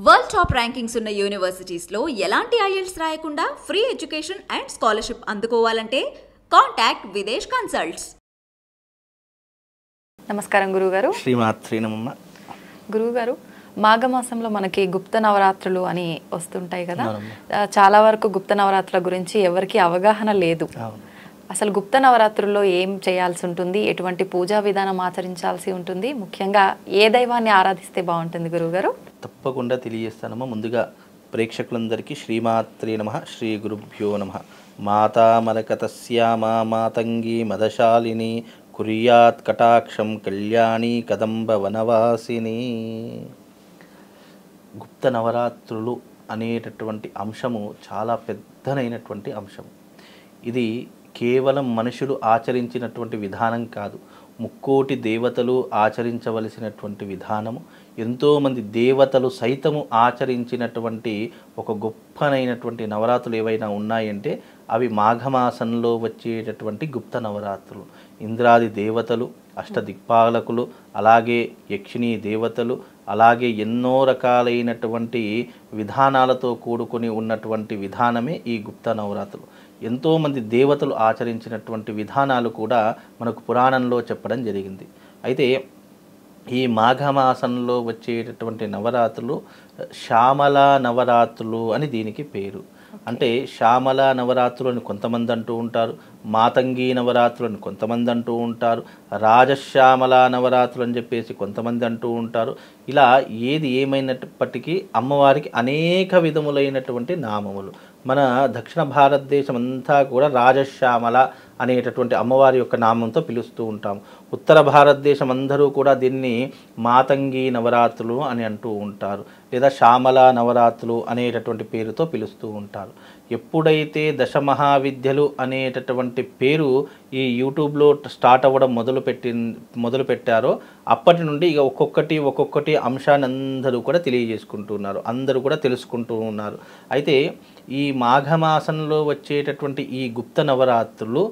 World top rankings ఉన్న యూనివర్సిటీస్లో ఎలాంటి IELTS రాయకుండా ఫ్రీ ఎడ్యుకేషన్ అండ్ స్కాలర్షిప్ అందుకోవాలంటే కాంటాక్ట్ విదేశ్ కన్సల్ట్స్. నమస్కారం గురుగారు. శ్రీమాత్రి నమః. గురుగారు, మాఘమాసంలో మనకి గుప్త నవరాత్రులు అని వస్తుంటాయి కదా, చాలా వరకు గుప్త నవరాత్రుల గురించి ఎవరికి అవగాహన లేదు. అసలు గుప్త నవరాత్రుల్లో ఏం చేయాల్సి ఉంటుంది, ఎటువంటి పూజా విధానం ఆచరించాల్సి ఉంటుంది, ముఖ్యంగా ఏ దైవాన్ని ఆరాధిస్తే బాగుంటుంది గురుగారు? తప్పకుండా తెలియజేస్తానమ్మా. ముందుగా ప్రేక్షకులందరికీ శ్రీమాత్రే నమః, శ్రీ గురుభ్యో నమః. మాతా మరకతస్యామా మాతంగి మదశాలిని కుర్యాత్ కటాక్షం కళ్యాణి కదంబ వనవాసిని. గుప్త నవరాత్రులు అనేటటువంటి అంశము చాలా పెద్దనైనటువంటి అంశము. ఇది కేవలం మనుషులు ఆచరించినటువంటి విధానం కాదు, ముక్కోటి దేవతలు ఆచరించవలసినటువంటి విధానము. ఎంతోమంది దేవతలు సైతము ఆచరించినటువంటి ఒక గొప్పనైనటువంటి నవరాత్రులు ఏవైనా ఉన్నాయంటే అవి మాఘమాసంలో వచ్చేటటువంటి గుప్త నవరాత్రులు. ఇంద్రాది దేవతలు, అష్టదిక్పాలకులు, అలాగే యక్షిణీ దేవతలు, అలాగే ఎన్నో రకాలైనటువంటి విధానాలతో కూడుకొని ఉన్నటువంటి విధానమే ఈ గుప్త నవరాత్రులు. ఎంతోమంది దేవతలు ఆచరించినటువంటి విధానాలు కూడా మనకు పురాణంలో చెప్పడం జరిగింది. అయితే ఈ మాఘమాసంలో వచ్చేటటువంటి నవరాత్రులు శ్యామల నవరాత్రులు అని దీనికి పేరు. అంటే శ్యామల నవరాత్రులు అని కొంతమంది అంటూ ఉంటారు, మాతంగి నవరాత్రులు అని కొంతమంది అంటూ ఉంటారు, రాజశ్యామల నవరాత్రులు అని చెప్పేసి కొంతమంది అంటూ ఉంటారు. ఇలా ఏది ఏమైనప్పటికీ అమ్మవారికి అనేక విధములైనటువంటి నామములు. మన దక్షిణ భారతదేశం అంతా కూడా రాజశ్యామల అనేటటువంటి అమ్మవారి యొక్క నామంతో పిలుస్తూ ఉంటాము. ఉత్తర భారతదేశం అందరూ కూడా దీన్ని మాతంగి నవరాత్రులు అని అంటూ ఉంటారు, లేదా శ్యామల నవరాత్రులు అనేటటువంటి పేరుతో పిలుస్తూ ఉంటారు. ఎప్పుడైతే దశమహావిద్యలు అనేటటువంటి పేరు ఈ యూట్యూబ్లో స్టార్ట్ అవ్వడం మొదలుపెట్టారో అప్పటి నుండి ఇక ఒక్కొక్కటి అంశాన్ని అందరూ కూడా తెలియజేసుకుంటున్నారు, అందరూ కూడా తెలుసుకుంటూ ఉన్నారు. అయితే ఈ మాఘమాసంలో వచ్చేటటువంటి ఈ గుప్త నవరాత్రులు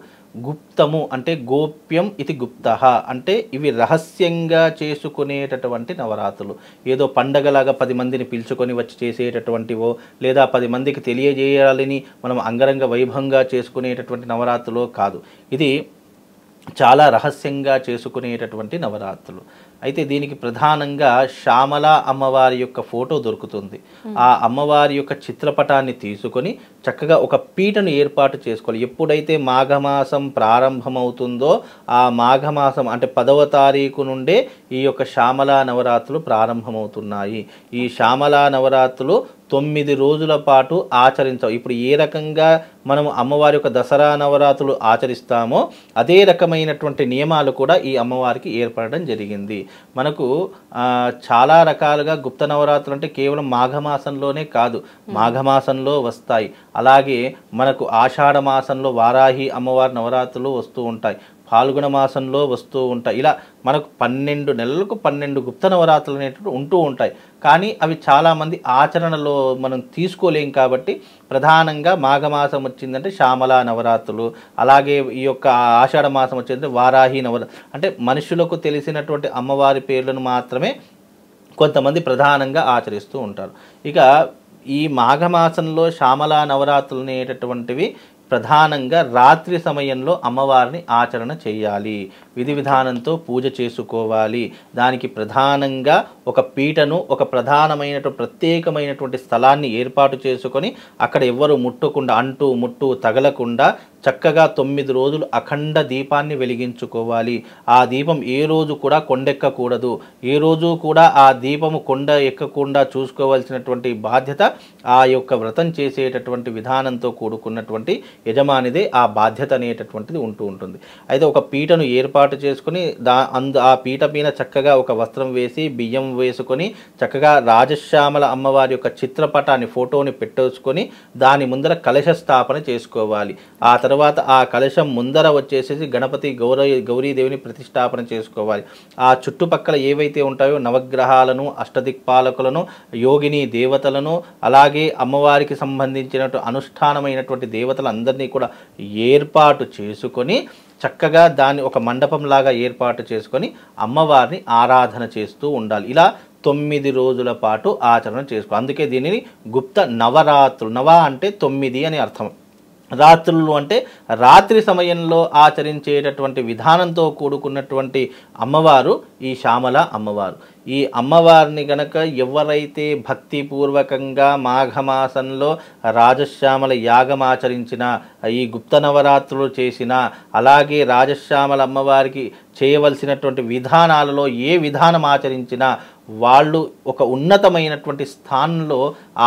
గుప్తము అంటే గోప్యం ఇది గుప్త, అంటే ఇవి రహస్యంగా చేసుకునేటటువంటి నవరాత్రులు. ఏదో పండగలాగా 10 మందిని పిలుచుకొని వచ్చి చేసేటటువంటివో, లేదా 10 మందికి తెలియజేయాలని మనం అంగరంగ వైభవంగా చేసుకునేటటువంటి నవరాత్రులు కాదు. ఇది చాలా రహస్యంగా చేసుకునేటటువంటి నవరాత్రులు. అయితే దీనికి ప్రధానంగా శ్యామల అమ్మవారి యొక్క ఫోటో దొరుకుతుంది. ఆ అమ్మవారి యొక్క చిత్రపటాన్ని తీసుకొని చక్కగా ఒక పీటను ఏర్పాటు చేసుకోవాలి. ఎప్పుడైతే మాఘమాసం ప్రారంభమవుతుందో ఆ మాఘమాసం అంటే 10వ తారీఖు నుండే ఈ యొక్క శ్యామల నవరాత్రులు ప్రారంభమవుతున్నాయి. ఈ శ్యామల నవరాత్రులు 9 రోజుల పాటు ఆచరించాం. ఇప్పుడు ఏ రకంగా మనము అమ్మవారి యొక్క దసరా నవరాత్రులు ఆచరిస్తామో అదే రకమైనటువంటి నియమాలు కూడా ఈ అమ్మవారికి ఏర్పడడం జరిగింది. మనకు చాలా రకాలుగా గుప్త నవరాత్రులు అంటే కేవలం మాఘమాసంలోనే కాదు, మాఘమాసంలో వస్తాయి. అలాగే మనకు ఆషాఢ మాసంలో వారాహి అమ్మవారి నవరాత్రులు వస్తూ ఉంటాయి, ఫాల్గుణ మాసంలో వస్తూ ఉంటాయి. ఇలా మనకు 12 నెలలకు 12 గుప్త నవరాత్రులు అనేటువంటి ఉంటూ ఉంటాయి. కానీ అవి చాలామంది ఆచరణలో మనం తీసుకోలేం. కాబట్టి ప్రధానంగా మాఘమాసం వచ్చిందంటే శ్యామల నవరాత్రులు, అలాగే ఈ యొక్క ఆషాఢ మాసం వచ్చిందంటే వారాహి అంటే మనుషులకు తెలిసినటువంటి అమ్మవారి పేర్లను మాత్రమే కొంతమంది ప్రధానంగా ఆచరిస్తూ ఉంటారు. ఇక ఈ మాఘమాసంలో శ్యామల నవరాత్రులు అనేటటువంటివి ప్రధానంగా రాత్రి సమయంలో అమ్మవారిని ఆచరణ చేయాలి, విధి విధానంతో పూజ చేసుకోవాలి. దానికి ప్రధానంగా ఒక పీటను, ఒక ప్రత్యేకమైనటువంటి స్థలాన్ని ఏర్పాటు చేసుకొని అక్కడ ఎవ్వరు ముట్టకుండా, ముట్టు తగలకుండా చక్కగా 9 రోజులు అఖండ దీపాన్ని వెలిగించుకోవాలి. ఆ దీపం ఏ రోజు కూడా కొండెక్కకూడదు, ఏ రోజు కూడా ఆ దీపము కొండ ఎక్కకుండా చూసుకోవాల్సినటువంటి బాధ్యత ఆ యొక్క వ్రతం చేసేటటువంటి విధానంతో కూడుకున్నటువంటి యజమానిదే ఆ బాధ్యత అనేటటువంటిది ఉంటూ ఉంటుంది. అయితే ఒక పీటను ఏర్పాటు చేసుకుని ఆ పీట పైన చక్కగా ఒక వస్త్రం వేసి బియ్యం వేసుకొని చక్కగా రాజశ్యామల అమ్మవారి యొక్క చిత్రపటాన్ని, ఫోటోని పెట్టేసుకొని దాని ముందర కలశ స్థాపన చేసుకోవాలి. ఆ తర్వాత ఆ కలశం ముందర వచ్చేసేసి గణపతి గౌరీదేవిని ప్రతిష్టాపన చేసుకోవాలి. ఆ చుట్టుపక్కల ఏవైతే ఉంటాయో నవగ్రహాలను, అష్టదిక్పాలకులను, యోగిని దేవతలను, అలాగే అమ్మవారికి సంబంధించినటువంటి అనుష్ఠానమైనటువంటి దేవతలందరినీ కూడా ఏర్పాటు చేసుకొని చక్కగా దాన్ని ఒక మండపంలాగా ఏర్పాటు చేసుకొని అమ్మవారిని ఆరాధన చేస్తూ ఉండాలి. ఇలా 9 రోజుల పాటు ఆచరణ చేసుకో. అందుకే దీనిని గుప్త నవరాత్రులు. నవ అంటే 9 అని అర్థం. రాత్రులు అంటే రాత్రి సమయంలో ఆచరించేటటువంటి విధానంతో కూడుకున్నటువంటి అమ్మవారు ఈ శ్యామల అమ్మవారు. ఈ అమ్మవారిని గనక ఎవరైతే భక్తిపూర్వకంగా మాఘమాసంలో రాజశ్యామల యాగం ఆచరించిన, ఈ గుప్త నవరాత్రులు చేసిన, అలాగే రాజశ్యామల అమ్మవారికి చేయవలసినటువంటి విధానాలలో ఏ విధానం ఆచరించినా వాళ్ళు ఒక ఉన్నతమైనటువంటి స్థానంలో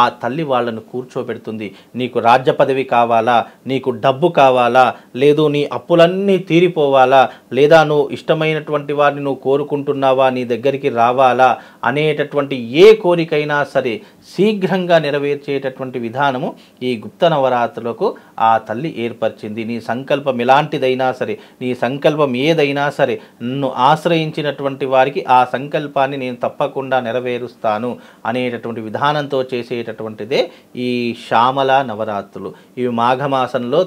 ఆ తల్లి వాళ్ళను కూర్చోబెడుతుంది. నీకు రాజ్య పదవి కావాలా, నీకు డబ్బు కావాలా, లేదు నీ అప్పులన్నీ తీరిపోవాలా, లేదా నువ్వు ఇష్టమైనటువంటి వారిని నువ్వు కోరుకుంటున్నావా, నీ దగ్గరికి రావాలా అనేటటువంటి ఏ కోరికైనా సరే శీఘ్రంగా నెరవేర్చేటటువంటి విధానము ఈ గుప్త నవరాత్రులకు ఆ తల్లి ఏర్పరిచింది. నీ సంకల్పం ఎలాంటిదైనా సరే, నీ సంకల్పం ఏదైనా సరే, నన్ను ఆశ్రయించినటువంటి వారికి ఆ సంకల్పాన్ని నేను తప్పకుండా నెరవేరుస్తాను అనేటటువంటి విధానంతో చేసేటటువంటిదే ఈ శ్యామల నవరాత్రులు. ఇవి మాఘమాసంలో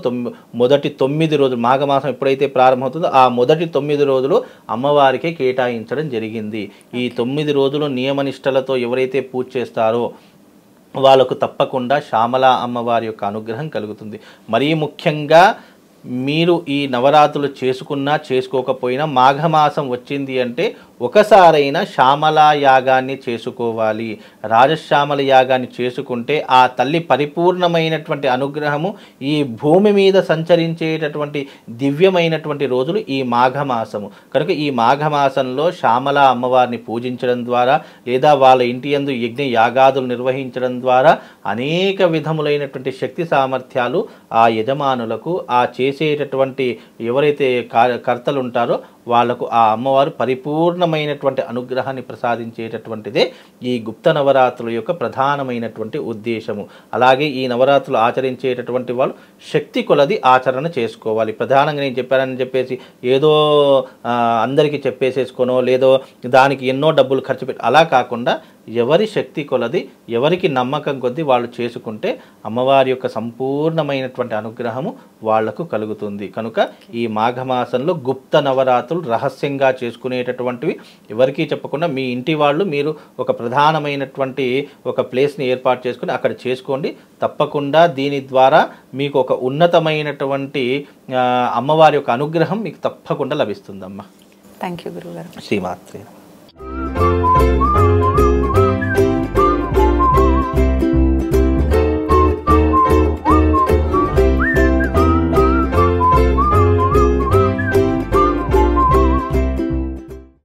మొదటి 9 రోజులు, మాఘమాసం ఎప్పుడైతే ప్రారంభమవుతుందో ఆ మొదటి 9 రోజులు అమ్మవారికి కేటాయించడం జరిగింది. ఈ 9 రోజులు నియమనిష్టలతో ఎవరైతే పూజ చేస్తారో వాళ్ళకు తప్పకుండా శ్యామల అమ్మవారి యొక్క అనుగ్రహం కలుగుతుంది. మరీ ముఖ్యంగా మీరు ఈ నవరాత్రులు చేసుకున్నా చేసుకోకపోయినా మాఘమాసం వచ్చింది అంటే ఒకసారైనా శ్యామల యాగాన్ని చేసుకోవాలి. రాజశ్యామల యాగాన్ని చేసుకుంటే ఆ తల్లి పరిపూర్ణమైనటువంటి అనుగ్రహము ఈ భూమి మీద సంచరించేటటువంటి దివ్యమైనటువంటి రోజులు ఈ మాఘమాసము. కనుక ఈ మాఘమాసంలో శ్యామల అమ్మవారిని పూజించడం ద్వారా, లేదా వాళ్ళ ఇంటి యందు యజ్ఞ యాగాదులు నిర్వహించడం ద్వారా అనేక విధములైనటువంటి శక్తి సామర్థ్యాలు ఆ యజమానులకు, ఆ చేసేటటువంటి ఎవరైతే కర్తలు ఉంటారో వాళ్లకు ఆ అమ్మవారు పరిపూర్ణమైనటువంటి అనుగ్రహాన్ని ప్రసాదించేటటువంటిదే ఈ గుప్త నవరాత్రుల యొక్క ప్రధానమైనటువంటి ఉద్దేశము. అలాగే ఈ నవరాత్రులు ఆచరించేటటువంటి వాళ్ళు శక్తి కొలది ఆచరణ చేసుకోవాలి. ప్రధానంగా నేను చెప్పానని చెప్పేసి ఏదో అందరికీ చెప్పేసేసుకోనో, లేదో దానికి ఎన్నో డబ్బులు ఖర్చు పెట్టి అలా కాకుండా ఎవరి శక్తి కొలది, ఎవరికి నమ్మకం కొద్దీ వాళ్ళు చేసుకుంటే అమ్మవారి యొక్క సంపూర్ణమైనటువంటి అనుగ్రహము వాళ్లకు కలుగుతుంది. కనుక ఈ మాఘమాసంలో గుప్త నవరాత్రులు రహస్యంగా చేసుకునేటటువంటివి ఎవరికీ చెప్పకుండా మీ ఇంటి వాళ్ళు మీరు ఒక ప్రధానమైనటువంటి ఒక ప్లేస్ని ఏర్పాటు చేసుకుని అక్కడ చేసుకోండి. తప్పకుండా దీని ద్వారా మీకు ఒక ఉన్నతమైనటువంటి అమ్మవారి యొక్క అనుగ్రహం మీకు తప్పకుండా లభిస్తుందమ్మా. థ్యాంక్ యూ గురుగారు. శ్రీమాత్రే.